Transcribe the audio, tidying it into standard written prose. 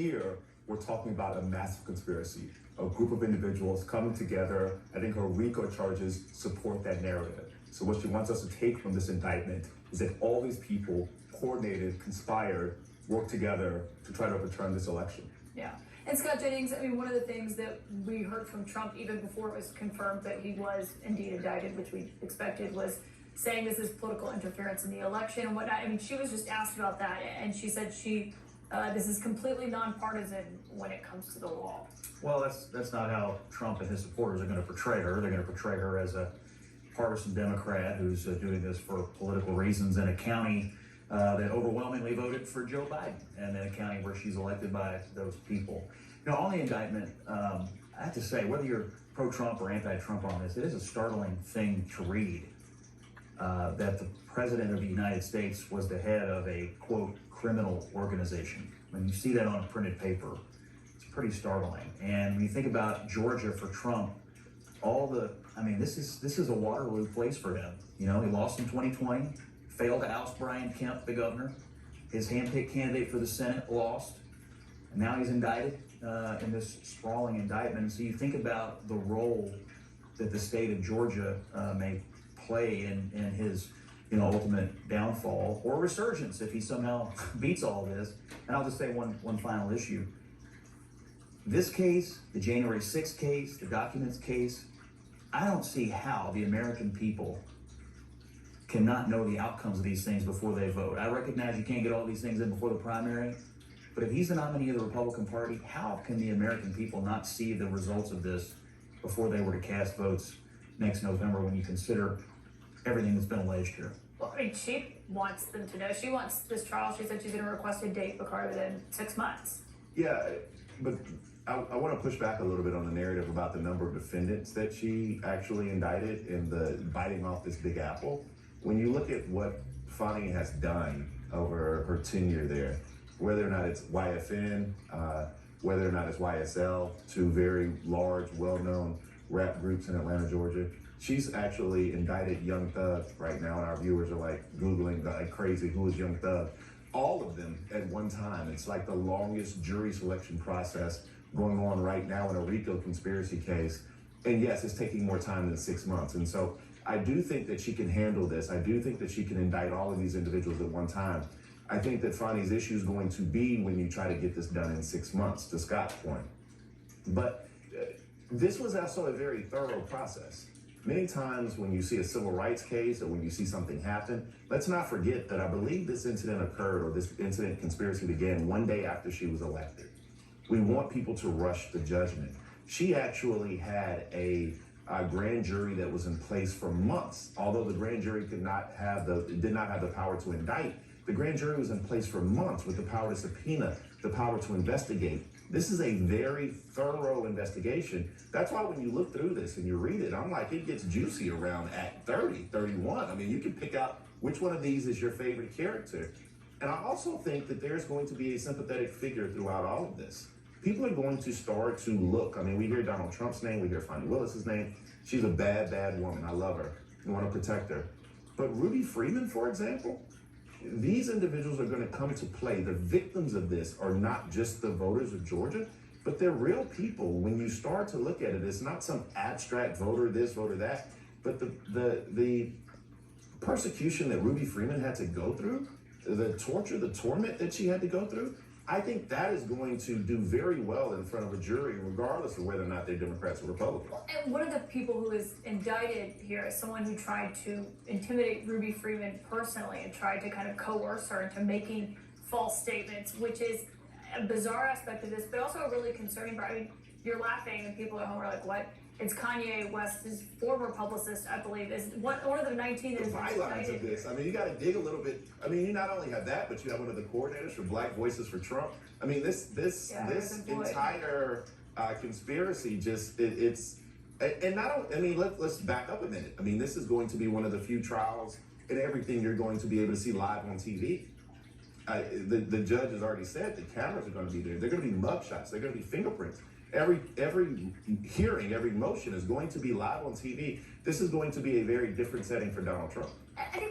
Here, we're talking about a massive conspiracy, a group of individuals coming together. I think her RICO charges support that narrative. So what she wants us to take from this indictment is that all these people coordinated, conspired, worked together to try to overturn this election. Yeah. And Scott Jennings, I mean, one of the things that we heard from Trump even before it was confirmed that he was indeed indicted, which we expected, was saying this is political interference in the election and whatnot. I mean, she was just asked about that, and she said this is completely nonpartisan when it comes to the law. Well, that's not how Trump and his supporters are going to portray her. They're going to portray her as a partisan Democrat who's doing this for political reasons in a county that overwhelmingly voted for Joe Biden, and in a county where she's elected by those people. You know, on the indictment, I have to say, whether you're pro-Trump or anti-Trump on this, it is a startling thing to read that the President of the United States was the head of a, quote, criminal organization. When you see that on printed paper, it's pretty startling. And when you think about Georgia for Trump, this is a Waterloo place for him. You know, he lost in 2020, failed to oust Brian Kemp, the governor. His handpicked candidate for the Senate lost. And now he's indicted in this sprawling indictment. And so you think about the role that the state of Georgia may play in his ultimate downfall or resurgence if he somehow beats all this. And I'll just say one final issue. This case, the January 6th case, the documents case, I don't see how the American people cannot know the outcomes of these things before they vote. I recognize you can't get all these things in before the primary, but if he's the nominee of the Republican Party, how can the American people not see the results of this before they were to cast votes next November when you consider everything that's been alleged here? Well, I mean, she wants them to know. She wants this trial. She said she's going to request a date within 6 months. Yeah, but I want to push back a little bit on the narrative about the number of defendants that she actually indicted and the biting off this big apple. When you look at what Fani has done over her tenure there, whether or not it's YFN, whether or not it's YSL, two very large, well-known rap groups in Atlanta, Georgia, she's actually indicted Young Thug right now, and our viewers are like Googling like crazy, who is Young Thug? All of them at one time. It's like the longest jury selection process going on right now in a RICO conspiracy case. And yes, it's taking more time than 6 months. And so I do think that she can handle this. I do think that she can indict all of these individuals at one time. I think that Fani's issue is going to be when you try to get this done in 6 months, to Scott's point. But this was also a very thorough process. Many times when you see a civil rights case or when you see something happen, let's not forget that I believe this incident occurred, or this incident conspiracy began, one day after she was elected. We want people to rush the judgment. She actually had a grand jury that was in place for months. Although the grand jury did not have the power to indict, the grand jury was in place for months with the power to subpoena, the power to investigate. This is a very thorough investigation. That's why when you look through this and you read it, I'm like, it gets juicy around Act 30, 31. I mean, you can pick out which one of these is your favorite character. And I also think that there's going to be a sympathetic figure throughout all of this. People are going to start to look. I mean, we hear Donald Trump's name, we hear Fani Willis's name. She's a bad, bad woman. I love her. We want to protect her. But Ruby Freeman, for example, these individuals are going to come to play. The victims of this are not just the voters of Georgia, but they're real people. When you start to look at it, it's not some abstract voter this, voter that, but the persecution that Ruby Freeman had to go through, the torture, the torment that she had to go through, I think that is going to do very well in front of a jury, regardless of whether or not they're Democrats or Republicans. And one of the people who is indicted here is someone who tried to intimidate Ruby Freeman personally and tried to kind of coerce her into making false statements, which is a bizarre aspect of this, but also a really concerning part. I mean, you're laughing and people at home are like, what? It's Kanye West's former publicist, I believe, is one of the 19 that is bylines of this. I mean, you got to dig a little bit. I mean, you not only have that, but you have one of the coordinators for Black Voices for Trump. I mean, this entire conspiracy let's back up a minute. I mean, this is going to be one of the few trials in everything you're going to be able to see live on TV. The judge has already said the cameras are going to be there. They're going to be mugshots. They're going to be fingerprints. Every hearing, every motion is going to be live on TV. This is going to be a very different setting for Donald Trump. I think